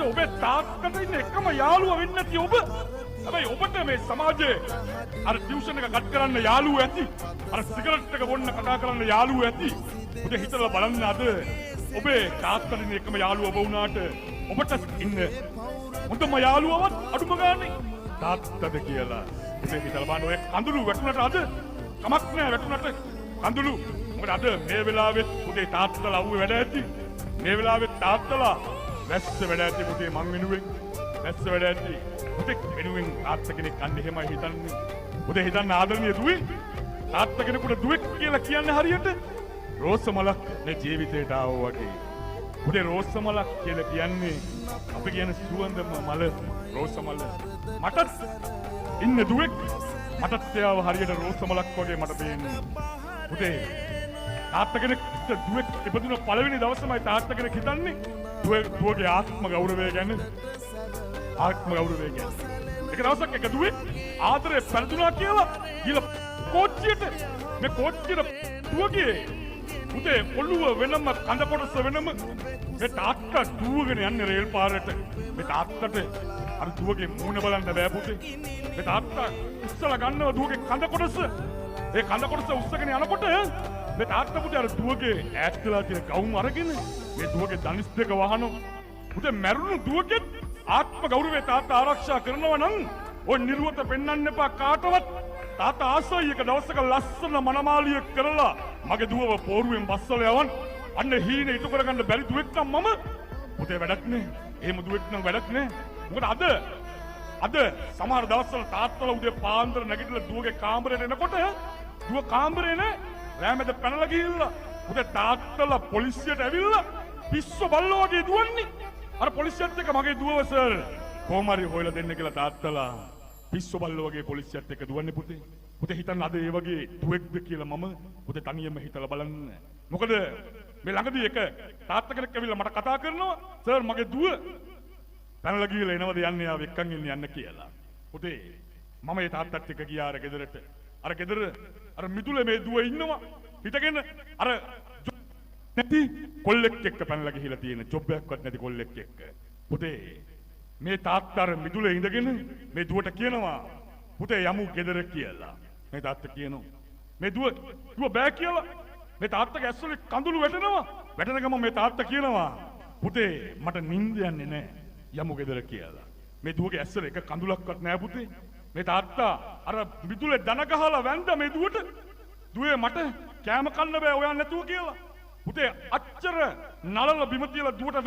ඔබේ තාත්තට ඉන්න එකම යාළුවා වෙන්නේ නැති ඔබ. හැබැයි ඔබට මේ සමාජයේ අර ටියුෂන් එක කට් කරන්න යාළුවෝ ඇති. අර සිගරට් එක බොන්න කතා කරන්න යාළුවෝ ඇති. උදේ හිතලා බලන්න අද ඔබේ තාත්තට ඉන්න එකම යාළුවා ඔබ වුණාට ඔබට ඉන්න හොඳම යාළුවවත් අඩුම ගානේ තාත්තද කියලා. උදේ හිතලා බලන්න ඔය කඳුළු වැටුණට අද කමක් නෑ වැටුණට කඳුළු. මොකද අද මේ වෙලාවෙත් උදේ තාත්තලා අවුවේ වැඩ ඇති. මේ වෙලාවෙත් තාත්තලා වැස්ස වැඩ ඇති පුතේ මං වෙනුවෙන් වැස්ස වැඩ ඇති පුතේ වෙනුවෙන් තාත්තා කෙනෙක් අන්න එහෙමයි හිතන්නේ. පුතේ හිතන්න ආදරණීය දුවේ තාත්තා කෙනෙකුට දුවෙක් කියලා කියන්නේ හරියට රෝස මලක් මේ ජීවිතේට ආවෝ වගේ. පුතේ රෝස මලක් කියලා කියන්නේ අපි කියන සුවඳම මල රෝස මල. මටත් ඉන්න දුවෙක් මටත් එයාව හරියට රෝස මලක් වගේ මට පේන්නේ. පුතේ තාත්තා කෙනෙක් දුවෙක් ඉපදුන පළවෙනි දවසමයි තාත්තා කෙනෙක් හිතන්නේ දුවගේ ආත්ම ගෞරවය ගැන. ආත්ම ගෞරවය ගැන. එක දවසක් එක දුවේ ආදරේ පැනතුණා කියලා ගිහලා කෝච්චියට මේ කෝච්චියට දුවගේ පුතේ ඔළුව වෙනම කඳ කොටස වෙනම මේ තාත්තා දුවගෙන යන්නේ රේල් පාරට. මේ තාත්තට අර දුවගේ මූණ බලන්න බෑ පුතේ. මේ තාත්තා උස්සලා ගන්නවා දුවගේ කඳ කොටස. ඒ කඳ කොටස උස්සගෙන යනකොට මේ තාත්තා පුතේ අර දුවගේ ඈත් වෙලා තියෙන ගවුම් අරගෙන මේ දුවගේ දනිස් දෙක වහනවා. පුතේ මැරුණු දුවගේ ආත්ම ගෞරවය තාත්තා ආරක්ෂා කරනවා නම් ඔය නිර්වත පෙන්වන්න එපා කාටවත්. තාත්තා ආසයි එක දවසක ලස්සන මනමාලිය කරලා මගේ දුවව පෝරුවෙන් බස්සලා යවන්න. අන්න හීනේ ඉටු කරගන්න බැරි දුවෙක් නම් මම පුතේ වැඩක් නෑ. එහෙම දුවෙක් නම් වැඩක් නෑ. මොකද අද සමහර දවස්වල තාත්තලා උදේ පාන්දර නැගිටලා දුවගේ කාමරේට එනකොට දුව කාමරේ නෑ. රෑමෙද පැනලා ගිහිල්ලා උදේ තාත්තලා පොලිසියට ඇවිල්ලා පිස්සු බල්ලෝ වගේ දුවන්නේ. අර පොලිසියත් එක්ක මගේ දුවව සර් කොහොම හරි හොයලා දෙන්න කියලා තාත්තලා පිස්සු බල්ලෝ වගේ පොලිසියත් එක්ක දුවන්නේ පුතේ. පුතේ හිතන්න අද ඒ වගේ දුවෙක්ද කියලා මම පුතේ තනියම හිතලා බලන්න. මොකද මේ ළඟදී එක තාත්තා කෙනෙක් ඇවිල්ලා මට කතා කරනවා සර් මගේ දුව පැනලා ගිහලා එනවද යන්නේ ආව එක්කන් යන්න කියලා. පුතේ මම ඒ තාත්තත් එක්ක ගියා අර ගෙදරට. අර ගෙදර අර මිදුලේ මේ දුව ඉන්නවා හිටගෙන අර නැති කොල්ලෙක් එක්ක පැනලා ගිහිලා තියෙන ජොබ් එකක්වත් නැති කොල්ලෙක් එක්ක. පුතේ මේ තාත්තා අර මිදුලේ ඉඳගෙන මේ දුවට කියනවා පුතේ යමු ගෙදර කියලා. මේ තාත්තා කියනවා මේ දුව බෑ කියලා. මේ තාත්තගේ ඇස්වල කඳුළු වැටෙනවා. වැටෙන ගමන් මේ තාත්තා කියනවා පුතේ මට නිින්ද යන්නේ නැහැ. යමු ගෙදර කියලා. මේ දුවගේ ඇස්වල එක කඳුලක්වත් නැහැ පුතේ. මේ තාත්තා අර මිදුලේ දන ගහලා වැන්ද මේ දුවට. දුවේ මට කෑම කන්න බෑ ඔයා නැතුව කියලා. පුතේ අච්චර නලල බිම තියලා දුවට